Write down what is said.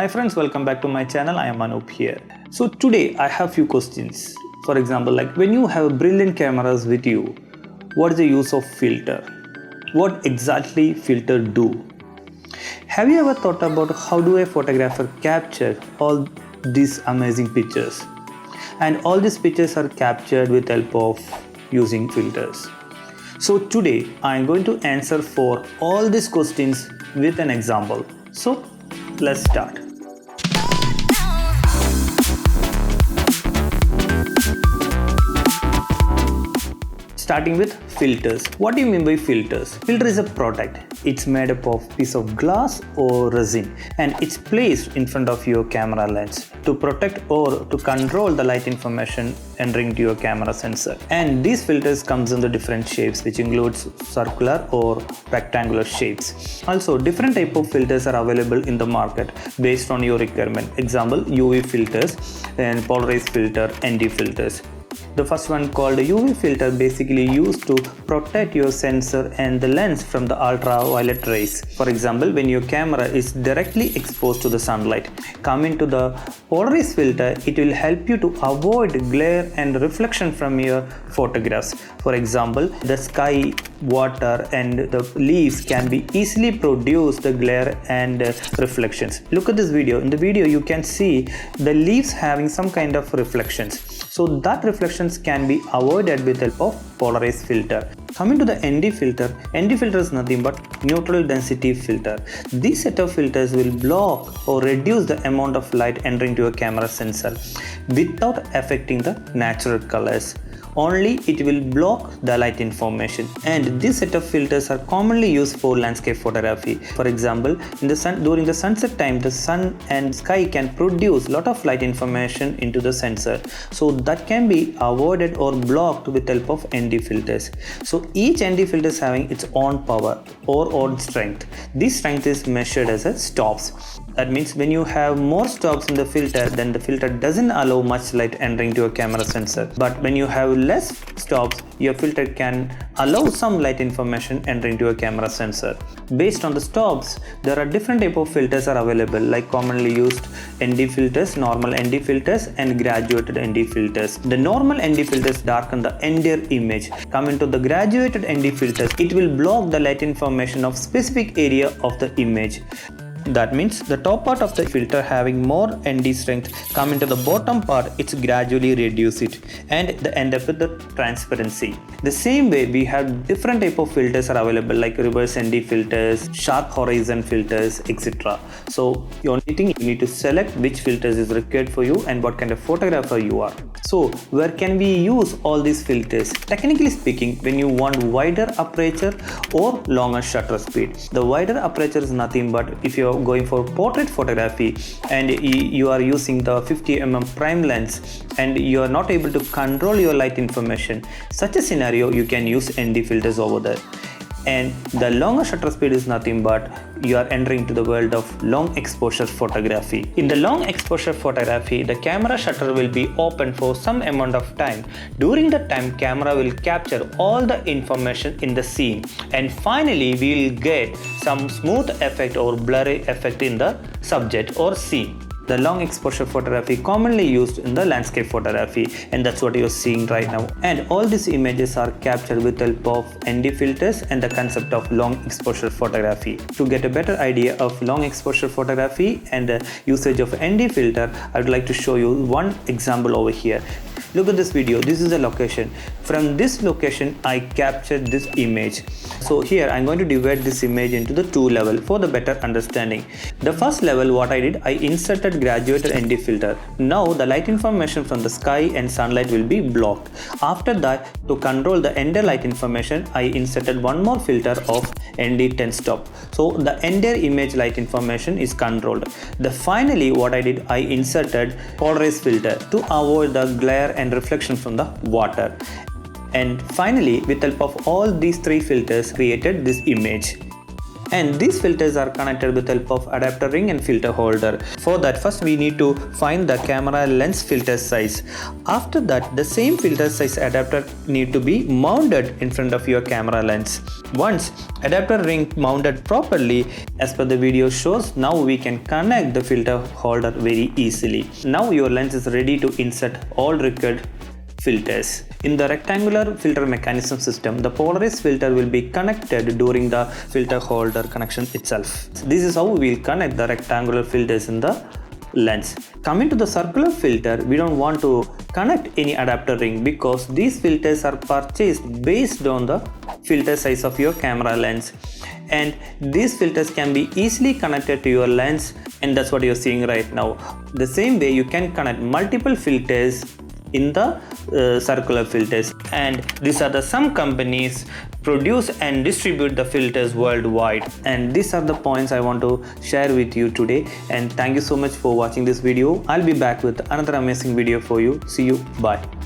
Hi friends, welcome back to my channel. I am Anup here. So today I have few questions. For example, like when you have brilliant cameras with you, what is the use of filter? What exactly filter do? Have you ever thought about how do a photographer capture all these amazing pictures? And all these pictures are captured with help of using filters. So today I am going to answer for all these questions with an example. So let's start. Starting with filters. What do you mean by filters? Filter is a product. It's made up of piece of glass or resin and it's placed in front of your camera lens to protect or to control the light information entering to your camera sensor. And these filters comes in the different shapes, which includes circular or rectangular shapes. Also, different type of filters are available in the market based on your requirement. Example, UV filters and polarized filter, ND filters. The first one called UV filter basically used to protect your sensor and the lens from the ultraviolet rays. For example, when your camera is directly exposed to the sunlight. Coming to the polarized filter, it will help you to avoid glare and reflection from your photographs. For example, the sky, water and the leaves can be easily produce the glare and reflections. Look at this video. In the video you can see the leaves having some kind of reflections. So that reflections can be avoided with help of polarized filter. Coming to the ND filter is nothing but neutral density filter. This set of filters will block or reduce the amount of light entering to a camera sensor without affecting the natural colors. Only it will block the light information, and this set of filters are commonly used for landscape photography. For example, in the sun, during the sunset time, the sun and sky can produce lot of light information into the sensor, so that can be avoided or blocked with help of ND filters. So each ND filter is having its own power or own strength. This strength is measured as a stops. That means when you have more stops in the filter, then the filter doesn't allow much light entering to a camera sensor. But when you have less stops, your filter can allow some light information entering to a camera sensor. Based on the stops, there are different type of filters are available, like commonly used ND filters, normal ND filters and graduated ND filters. The normal ND filters darken the entire image. Coming to the graduated ND filters, it will block the light information of specific area of the image. That means the top part of the filter having more ND strength, coming to the bottom part, it's gradually reduce it and they end up with the transparency. The same way we have different type of filters are available, like reverse ND filters, sharp horizon filters, etc. So the only thing you need to select which filters is required for you and what kind of photographer you are. So where can we use all these filters? Technically speaking, when you want wider aperture or longer shutter speed. The wider aperture is nothing but if you're going for portrait photography and you are using the 50mm prime lens and you are not able to control your light information, such a scenario you can use ND filters over there. And the longer shutter speed is nothing but you are entering to the world of long exposure photography. In the long exposure photography, the camera shutter will be open for some amount of time. During that time, camera will capture all the information in the scene, and finally we will get some smooth effect or blurry effect in the subject or scene. The long exposure photography commonly used in the landscape photography, and that's what you're seeing right now. And all these images are captured with help of ND filters and the concept of long exposure photography. To get a better idea of long exposure photography and the usage of ND filter, I would like to show you one example over here. Look at this video. This is a location. From this location I captured this image. So here I'm going to divide this image into the two levels for the better understanding. The first level, what I did, I inserted graduated ND filter. Now the light information from the sky and sunlight will be blocked. After that, to control the entire light information, I inserted one more filter of ND 10 stop. So the entire image light information is controlled. Finally what I did, I inserted polarized filter to avoid the glare and reflection from the water. And finally, with help of all these three filters, created this image. and these filters are connected with the help of adapter ring and filter holder. For that, first we need to find the camera lens filter size. After that, the same filter size adapter need to be mounted in front of your camera lens. Once adapter ring mounted properly as per the video shows, now we can connect the filter holder very easily. Now your lens is ready to insert all required filters. In the rectangular filter mechanism system, the polarized filter will be connected during the filter holder connection itself. This is how we will connect the rectangular filters in the lens. Coming to the circular filter, we don't want to connect any adapter ring because these filters are purchased based on the filter size of your camera lens, and these filters can be easily connected to your lens, and that's what you're seeing right now. The same way you can connect multiple filters in the circular filters, and these are the some companies produce and distribute the filters worldwide, and these are the points I want to share with you today. And thank you so much for watching this video. I'll be back with another amazing video for you. See you. Bye.